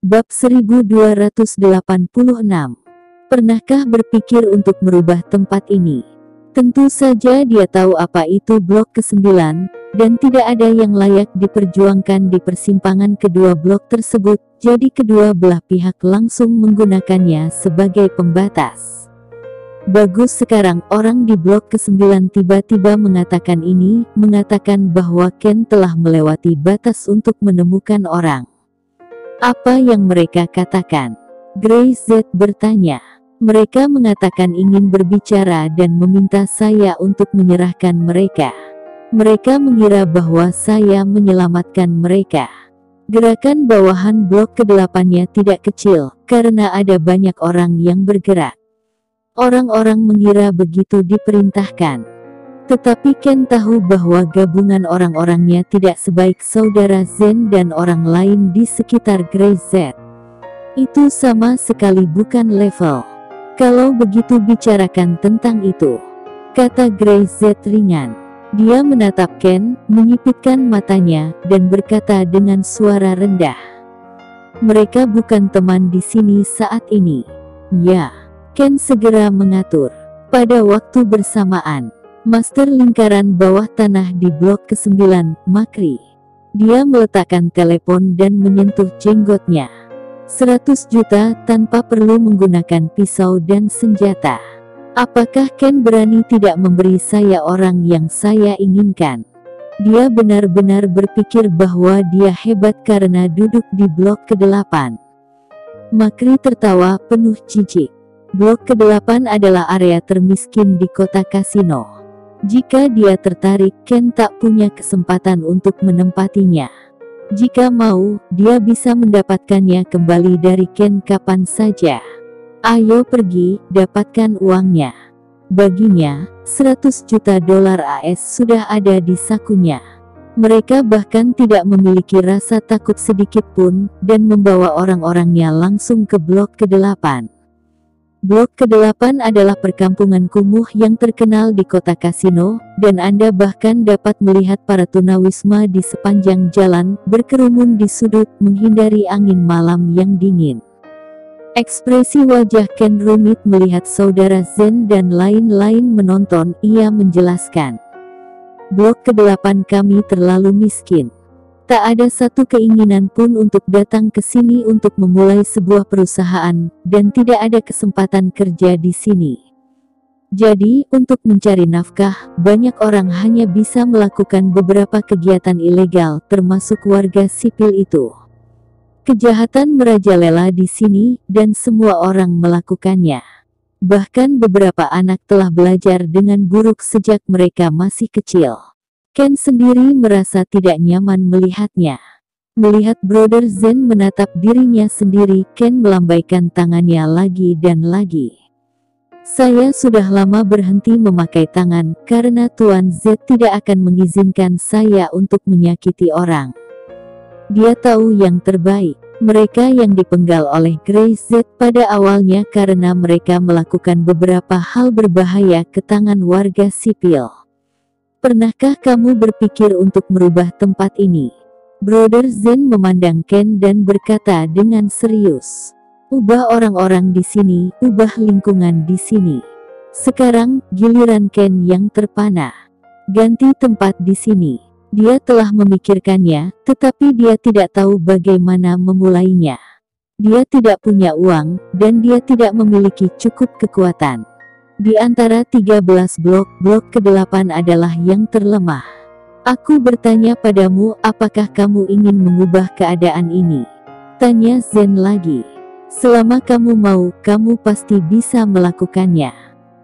Bab 1286. Pernahkah berpikir untuk merubah tempat ini? Tentu saja dia tahu apa itu blok ke-9, dan tidak ada yang layak diperjuangkan di persimpangan kedua blok tersebut, jadi kedua belah pihak langsung menggunakannya sebagai pembatas. Bagus, sekarang orang di blok ke-9 tiba-tiba mengatakan ini, mengatakan bahwa Ken telah melewati batas untuk menemukan orang. Apa yang mereka katakan? Grey Z bertanya. Mereka mengatakan ingin berbicara dan meminta saya untuk menyerahkan mereka. Mereka mengira bahwa saya menyelamatkan mereka. Gerakan bawahan blok ke-8-nya tidak kecil, karena ada banyak orang yang bergerak. Orang-orang mengira begitu diperintahkan. Tetapi Ken tahu bahwa gabungan orang-orangnya tidak sebaik saudara Zen dan orang lain di sekitar Grey Z. Itu sama sekali bukan level. Kalau begitu bicarakan tentang itu, kata Grey Z ringan. Dia menatap Ken, menyipitkan matanya, dan berkata dengan suara rendah. Mereka bukan teman di sini saat ini. Ya, Ken segera mengatur. Pada waktu bersamaan, Master lingkaran bawah tanah di blok ke-9, Makri. Dia meletakkan telepon dan menyentuh jenggotnya. 100 juta tanpa perlu menggunakan pisau dan senjata. Apakah Ken berani tidak memberi saya orang yang saya inginkan? Dia benar-benar berpikir bahwa dia hebat karena duduk di blok ke-8. Makri tertawa penuh jijik. Blok ke-8 adalah area termiskin di kota kasino. Jika dia tertarik, Ken tak punya kesempatan untuk menempatinya. Jika mau, dia bisa mendapatkannya kembali dari Ken kapan saja. Ayo pergi, dapatkan uangnya. Baginya, 100 juta dolar AS sudah ada di sakunya. Mereka bahkan tidak memiliki rasa takut sedikit pun, dan membawa orang-orangnya langsung ke blok ke-8. Blok ke-8 adalah perkampungan kumuh yang terkenal di kota kasino, dan Anda bahkan dapat melihat para tunawisma di sepanjang jalan, berkerumun di sudut, menghindari angin malam yang dingin. Ekspresi wajah Ken rumit melihat saudara Zen dan lain-lain menonton. Ia menjelaskan, blok ke-8 kami terlalu miskin. Tak ada satu keinginan pun untuk datang ke sini untuk memulai sebuah perusahaan, dan tidak ada kesempatan kerja di sini. Jadi, untuk mencari nafkah, banyak orang hanya bisa melakukan beberapa kegiatan ilegal, termasuk warga sipil itu. Kejahatan merajalela di sini, dan semua orang melakukannya. Bahkan beberapa anak telah belajar dengan buruk sejak mereka masih kecil. Ken sendiri merasa tidak nyaman melihatnya. Melihat Brother Zen menatap dirinya sendiri, Ken melambaikan tangannya lagi dan lagi. Saya sudah lama berhenti memakai tangan, karena Tuan Z tidak akan mengizinkan saya untuk menyakiti orang. Dia tahu yang terbaik. Mereka yang dipenggal oleh Grey Z pada awalnya karena mereka melakukan beberapa hal berbahaya ke tangan warga sipil. Pernahkah kamu berpikir untuk merubah tempat ini? Brother Zen memandang Ken dan berkata dengan serius. Ubah orang-orang di sini, ubah lingkungan di sini. Sekarang, giliran Ken yang terpana. Ganti tempat di sini. Dia telah memikirkannya, tetapi dia tidak tahu bagaimana memulainya. Dia tidak punya uang, dan dia tidak memiliki cukup kekuatan. Di antara 13 blok ke-8 adalah yang terlemah. Aku bertanya padamu, apakah kamu ingin mengubah keadaan ini? Tanya Zen lagi. Selama kamu mau, kamu pasti bisa melakukannya.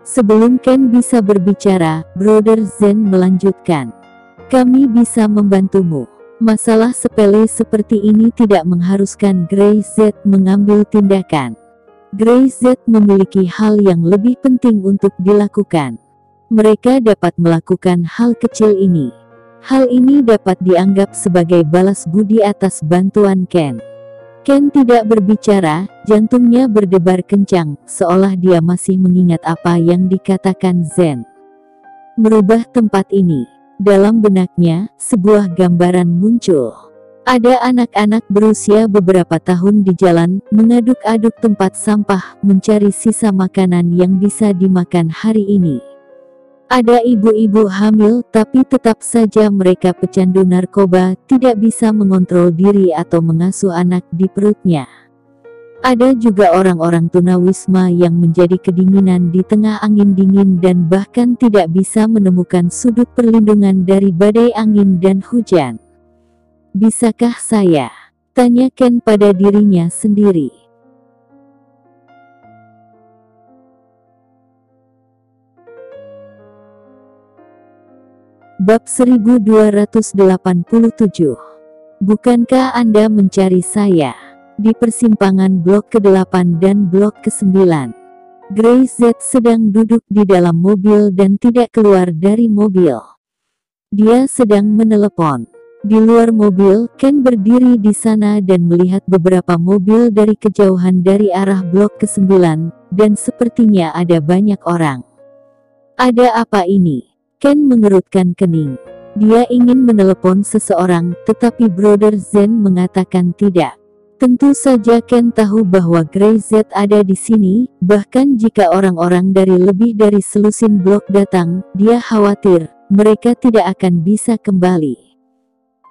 Sebelum Ken bisa berbicara, Brother Zen melanjutkan. Kami bisa membantumu. Masalah sepele seperti ini tidak mengharuskan Grey Z mengambil tindakan. Grey Z memiliki hal yang lebih penting untuk dilakukan. Mereka dapat melakukan hal kecil ini. Hal ini dapat dianggap sebagai balas budi atas bantuan Ken. Ken tidak berbicara, jantungnya berdebar kencang, seolah dia masih mengingat apa yang dikatakan Zen. Merubah tempat ini. Dalam benaknya, sebuah gambaran muncul. Ada anak-anak berusia beberapa tahun di jalan, mengaduk-aduk tempat sampah, mencari sisa makanan yang bisa dimakan hari ini. Ada ibu-ibu hamil, tapi tetap saja mereka pecandu narkoba, tidak bisa mengontrol diri atau mengasuh anak di perutnya. Ada juga orang-orang tunawisma yang menjadi kedinginan di tengah angin dingin dan bahkan tidak bisa menemukan sudut perlindungan dari badai angin dan hujan. Bisakah saya? Tanya Ken pada dirinya sendiri. Bab 1287. Bukankah Anda mencari saya? Di persimpangan blok ke-8 dan blok ke-9. Grace Z sedang duduk di dalam mobil dan tidak keluar dari mobil. Dia sedang menelepon. Di luar mobil, Ken berdiri di sana dan melihat beberapa mobil dari kejauhan dari arah blok ke-9, dan sepertinya ada banyak orang. Ada apa ini? Ken mengerutkan kening. Dia ingin menelepon seseorang, tetapi Brother Zen mengatakan tidak. Tentu saja Ken tahu bahwa Grace Z ada di sini, bahkan jika orang-orang dari lebih dari selusin blok datang, dia khawatir mereka tidak akan bisa kembali.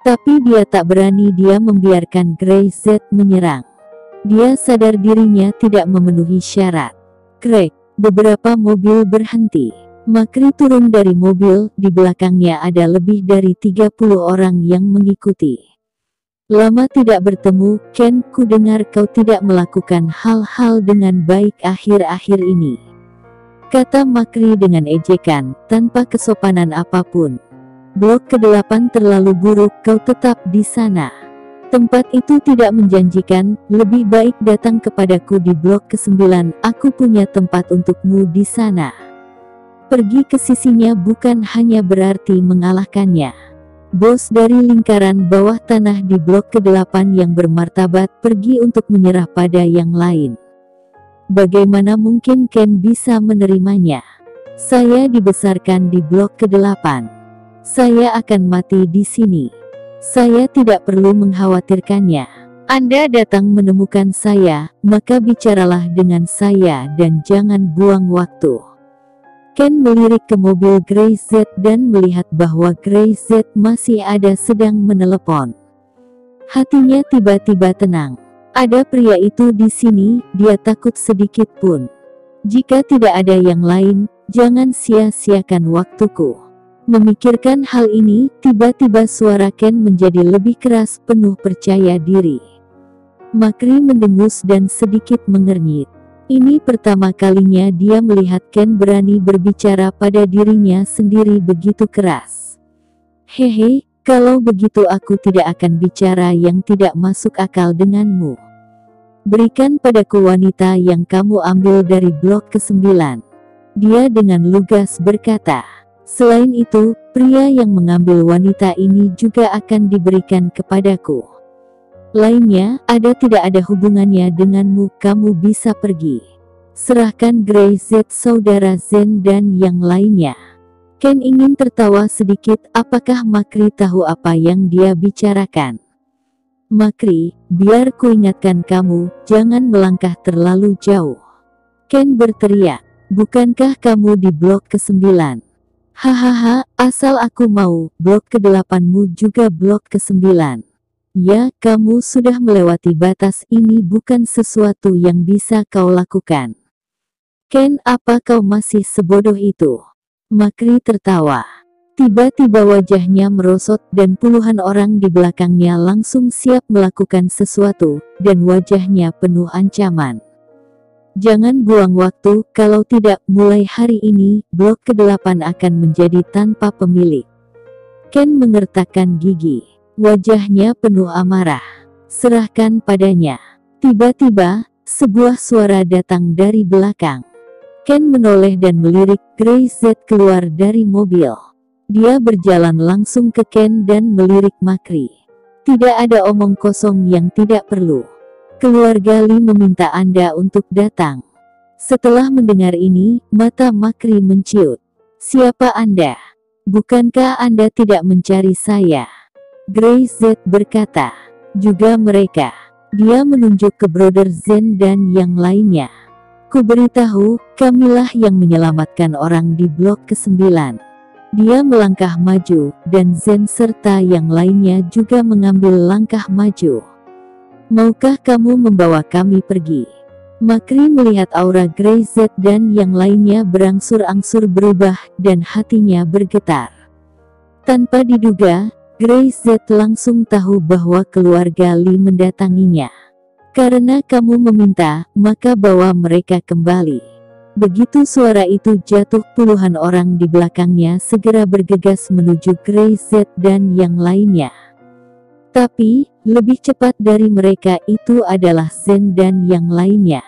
Tapi dia tak berani membiarkan Grace Z menyerang. Dia sadar dirinya tidak memenuhi syarat. Krek, beberapa mobil berhenti. Makri turun dari mobil, di belakangnya ada lebih dari 30 orang yang mengikuti. Lama tidak bertemu, Ken, ku dengar kau tidak melakukan hal-hal dengan baik akhir-akhir ini. Kata Makri dengan ejekan, tanpa kesopanan apapun. Blok ke-8 terlalu buruk, kau tetap di sana. Tempat itu tidak menjanjikan, lebih baik datang kepadaku di blok ke-9, aku punya tempat untukmu di sana. Pergi ke sisinya bukan hanya berarti mengalahkannya. Bos dari lingkaran bawah tanah di blok ke-8 yang bermartabat pergi untuk menyerah pada yang lain. Bagaimana mungkin Ken bisa menerimanya? Saya dibesarkan di blok ke-8. Saya akan mati di sini. Saya tidak perlu mengkhawatirkannya. Anda datang menemukan saya, maka bicaralah dengan saya dan jangan buang waktu. Ken melirik ke mobil Grace Z dan melihat bahwa Grace Z masih ada sedang menelepon. Hatinya tiba-tiba tenang. Ada pria itu di sini, dia takut sedikit pun. Jika tidak ada yang lain, jangan sia-siakan waktuku. Memikirkan hal ini, tiba-tiba suara Ken menjadi lebih keras, penuh percaya diri. Makri mendengus dan sedikit mengernyit. Ini pertama kalinya dia melihat Ken berani berbicara pada dirinya sendiri begitu keras. Hehe, kalau begitu aku tidak akan bicara yang tidak masuk akal denganmu. Berikan padaku wanita yang kamu ambil dari blok ke-9. Dia dengan lugas berkata. Selain itu, pria yang mengambil wanita ini juga akan diberikan kepadaku. Lainnya, tidak ada hubungannya denganmu, kamu bisa pergi. Serahkan Grace Z, saudara Zen dan yang lainnya. Ken ingin tertawa sedikit, apakah Makri tahu apa yang dia bicarakan? Makri, biar ku ingatkan kamu, jangan melangkah terlalu jauh. Ken berteriak, bukankah kamu di blok ke-9? Hahaha, asal aku mau, blok ke-8mu juga blok ke-9. Ya, kamu sudah melewati batas, ini bukan sesuatu yang bisa kau lakukan. Ken, apa kau masih sebodoh itu? Makri tertawa. Tiba-tiba wajahnya merosot dan puluhan orang di belakangnya langsung siap melakukan sesuatu, dan wajahnya penuh ancaman. Jangan buang waktu, kalau tidak, mulai hari ini, blok ke-8 akan menjadi tanpa pemilik. Ken mengertakkan gigi. Wajahnya penuh amarah. Serahkan padanya. Tiba-tiba, sebuah suara datang dari belakang. Ken menoleh dan melirik, Grace Z keluar dari mobil. Dia berjalan langsung ke Ken dan melirik Makri. Tidak ada omong kosong yang tidak perlu. Keluarga Lee meminta Anda untuk datang. Setelah mendengar ini, mata Makri menciut. Siapa Anda? Bukankah Anda tidak mencari saya? Grace Z berkata. Juga mereka. Dia menunjuk ke Brother Zen dan yang lainnya. Kuberitahu, kamilah yang menyelamatkan orang di blok ke-9. Dia melangkah maju, dan Zen serta yang lainnya juga mengambil langkah maju. Maukah kamu membawa kami pergi? Makri melihat aura Grey Z dan yang lainnya berangsur-angsur berubah dan hatinya bergetar. Tanpa diduga, Grey Z langsung tahu bahwa keluarga Lee mendatanginya. Karena kamu meminta, maka bawa mereka kembali. Begitu suara itu jatuh, puluhan orang di belakangnya segera bergegas menuju Grey Z dan yang lainnya. Tapi, lebih cepat dari mereka itu adalah Zen dan yang lainnya.